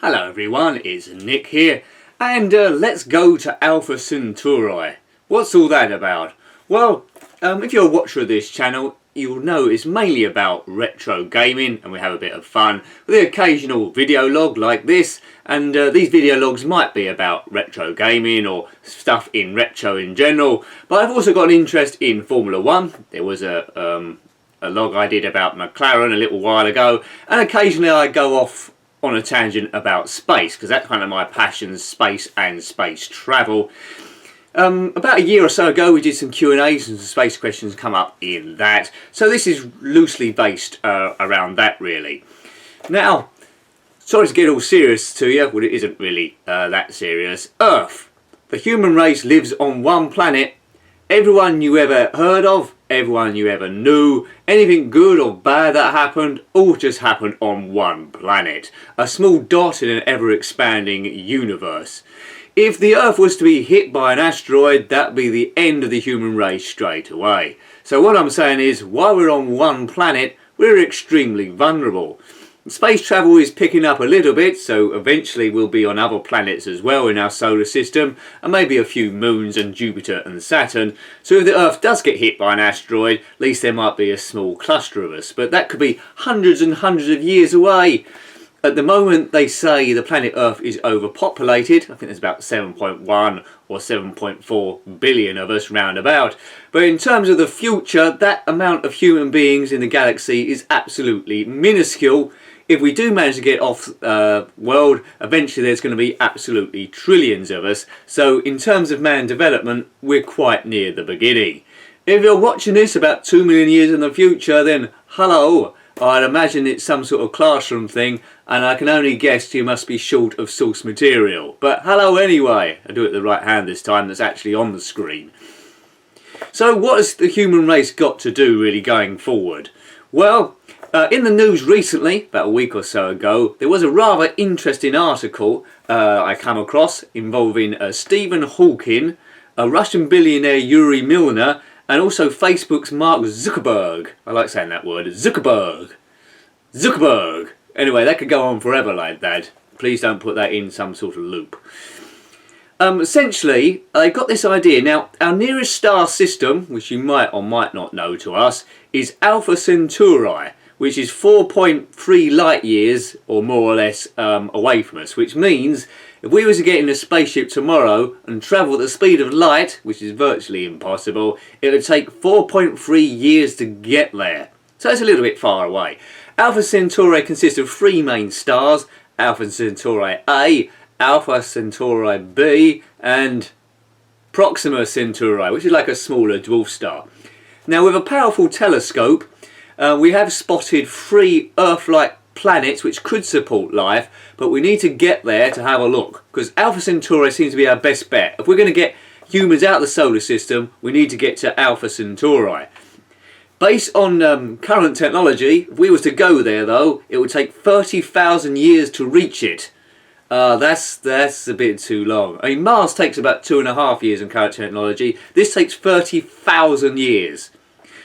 Hello everyone, it's Nick here, and let's go to Alpha Centauri. What's all that about? Well, if you're a watcher of this channel, you'll know it's mainly about retro gaming, and we have a bit of fun with the occasional video log like this, and these video logs might be about retro gaming or stuff in retro in general, but I've also got an interest in Formula 1. There was a log I did about McLaren a little while ago, and occasionally I go off on a tangent about space, because that's kind of my passion, space and space travel. About a year or so ago we did some Q&As and some space questions come up in that, so this is loosely based around that really. Now, sorry to get all serious to you, well it isn't really that serious. Earth, the human race lives on one planet. Everyone you ever heard of, everyone you ever knew, anything good or bad that happened, all just happened on one planet. A small dot in an ever-expanding universe. If the Earth was to be hit by an asteroid, that'd be the end of the human race straight away. So what I'm saying is, while we're on one planet, we're extremely vulnerable. Space travel is picking up a little bit, so eventually we'll be on other planets as well in our solar system, and maybe a few moons and Jupiter and Saturn. So if the Earth does get hit by an asteroid, at least there might be a small cluster of us, but that could be hundreds and hundreds of years away. At the moment they say the planet Earth is overpopulated. I think there's about 7.1 or 7.4 billion of us roundabout. But in terms of the future, that amount of human beings in the galaxy is absolutely minuscule. If we do manage to get off world, eventually there's going to be absolutely trillions of us. So in terms of man development, we're quite near the beginning. If you're watching this about 2 million years in the future, then hello. I'd imagine it's some sort of classroom thing, and I can only guess you must be short of source material. But hello anyway. I do it with the right hand this time, that's actually on the screen. So what has the human race got to do really going forward? Well, in the news recently, about a week or so ago, there was a rather interesting article I come across involving Stephen Hawking, a Russian billionaire Yuri Milner, and also Facebook's Mark Zuckerberg. I like saying that word, Zuckerberg. Zuckerberg. Anyway, that could go on forever like that. Please don't put that in some sort of loop. Essentially, they got this idea. Now, our nearest star system, which you might or might not know to us, is Alpha Centauri, which is 4.3 light years, or more or less, away from us, which means if we were to get in a spaceship tomorrow and travel at the speed of light, which is virtually impossible, it would take 4.3 years to get there. So it's a little bit far away. Alpha Centauri consists of three main stars: Alpha Centauri A, Alpha Centauri B, and Proxima Centauri, which is like a smaller dwarf star. Now, with a powerful telescope, we have spotted three Earth-like planets which could support life, but we need to get there to have a look, because Alpha Centauri seems to be our best bet. If we're going to get humans out of the solar system, we need to get to Alpha Centauri. Based on current technology, if we was to go there though, it would take 30,000 years to reach it. That's a bit too long. I mean, Mars takes about 2.5 years in current technology. This takes 30,000 years.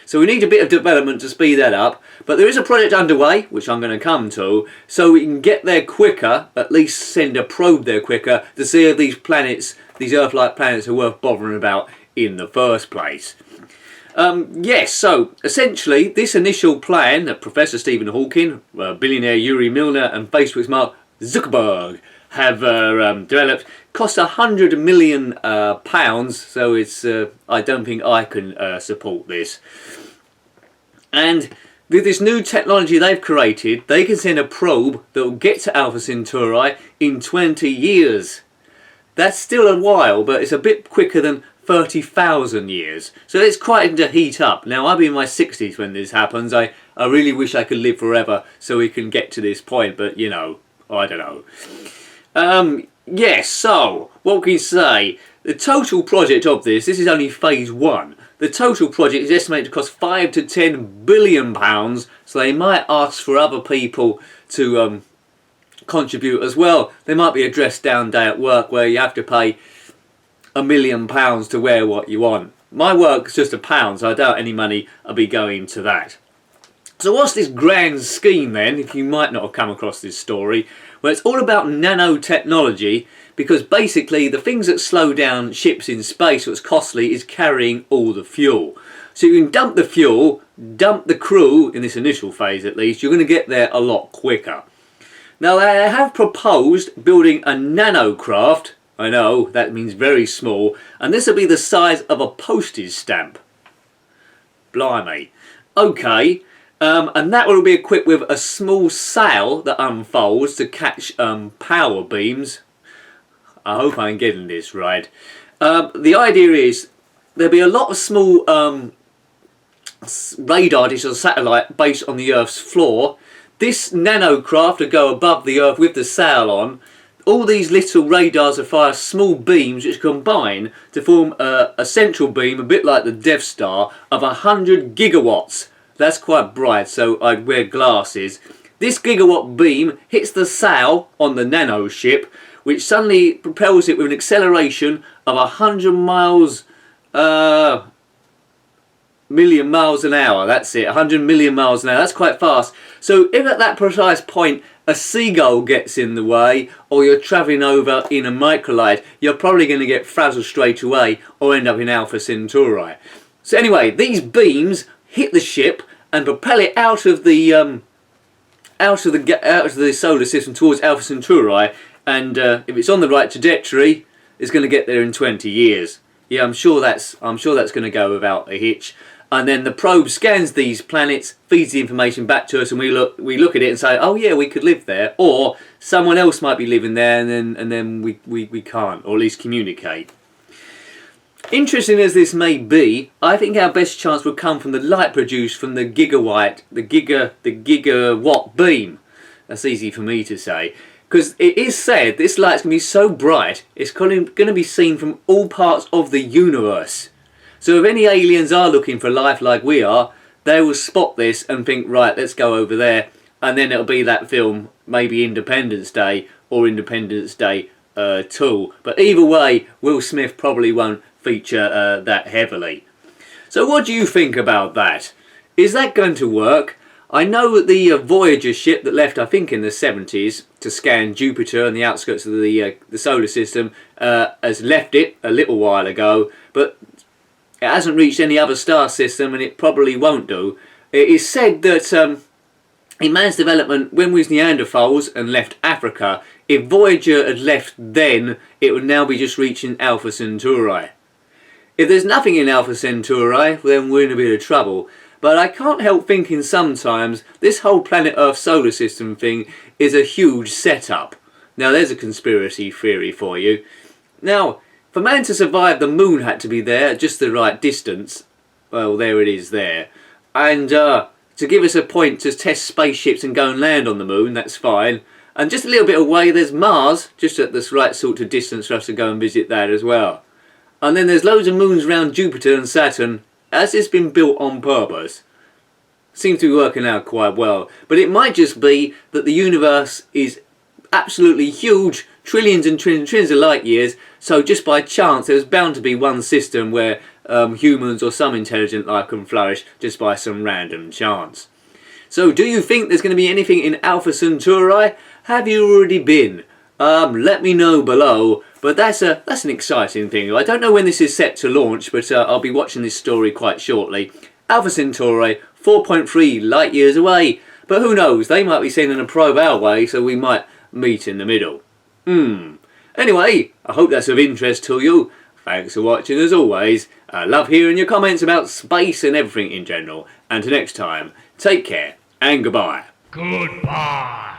So we need a bit of development to speed that up, but there is a project underway, which I'm going to come to, so we can get there quicker, at least send a probe there quicker, to see if these planets, these Earth-like planets, are worth bothering about in the first place. Yes, so essentially this initial plan that Professor Stephen Hawking, billionaire Yuri Milner and Facebook's Mark Zuckerberg have developed cost £100 million, so it's I don't think I can support this. And with this new technology they've created, they can send a probe that will get to Alpha Centauri in 20 years. That's still a while, but it's a bit quicker than 30,000 years. So it's quite to heat up. Now, I'll be in my 60s when this happens. I really wish I could live forever so we can get to this point, but you know, I don't know. Yes, so what can you say? The total project of this is only phase 1. The total project is estimated to cost 5 to 10 billion pounds, so they might ask for other people to contribute as well. There might be a dress down day at work where you have to pay £1 million to wear what you want. My work's just £1, so I doubt any money will be going to that. So what's this grand scheme then, if you might not have come across this story? Well, it's all about nanotechnology, because basically the things that slow down ships in space, what's costly, is carrying all the fuel. So you can dump the fuel, dump the crew, in this initial phase at least, you're going to get there a lot quicker. Now they have proposed building a nanocraft. I know, that means very small, and this will be the size of a postage stamp. Blimey. Okay, and that will be equipped with a small sail that unfolds to catch power beams. I hope I'm getting this right. The idea is there'll be a lot of small radar dishes or satellite based on the Earth's floor. This nanocraft will go above the Earth with the sail on. All these little radars will fire small beams which combine to form a central beam, a bit like the Death Star, of 100 gigawatts. That's quite bright, so I'd wear glasses. This gigawatt beam hits the sail on the nano ship, which suddenly propels it with an acceleration of 100 million miles an hour. That's it, 100 million miles an hour. That's quite fast. So if at that precise point a seagull gets in the way, or you're travelling over in a microlight, you're probably going to get frazzled straight away or end up in Alpha Centauri. So anyway, these beams hit the ship and propel it out of the solar system towards Alpha Centauri, and if it's on the right trajectory, it's going to get there in 20 years. Yeah, I'm sure that's going to go without a hitch. And then the probe scans these planets, feeds the information back to us, and we look at it and say, oh yeah, we could live there, or someone else might be living there, and then we can't, or at least communicate. Interesting as this may be, I think our best chance would come from the light produced from the gigawatt beam. That's easy for me to say, because it is said this light's going to be so bright it's going to be seen from all parts of the universe. So if any aliens are looking for life like we are, they will spot this and think, right, let's go over there, and then it'll be that film, maybe Independence Day or Independence Day 2. But either way, Will Smith probably won't feature that heavily. So what do you think about that? Is that going to work? I know that the Voyager ship that left, I think in the 70s, to scan Jupiter and the outskirts of the solar system has left it a little while ago, but it hasn't reached any other star system, and it probably won't do. It is said that in man's development, when we was Neanderthals and left Africa, if Voyager had left then, it would now be just reaching Alpha Centauri. If there's nothing in Alpha Centauri, then we're in a bit of trouble. But I can't help thinking sometimes this whole planet Earth solar system thing is a huge setup. Now there's a conspiracy theory for you. Now, for man to survive, the moon had to be there at just the right distance. Well, there it is there. And to give us a point to test spaceships and go and land on the moon, that's fine. And just a little bit away, there's Mars, just at this right sort of distance for us to go and visit that as well. And then there's loads of moons around Jupiter and Saturn. Has this been built on purpose? Seems to be working out quite well. But it might just be that the universe is absolutely huge, trillions and trillions and trillions of light years, so just by chance there's bound to be one system where humans or some intelligent life can flourish just by some random chance. So do you think there's going to be anything in Alpha Centauri? Have you already been? Let me know below. But that's an exciting thing. I don't know when this is set to launch, but I'll be watching this story quite shortly. Alpha Centauri, 4.3 light years away. But who knows, they might be sending a probe our way, so we might meet in the middle. Anyway, I hope that's of interest to you. Thanks for watching as always. I love hearing your comments about space and everything in general. And until next time, take care and goodbye. Goodbye.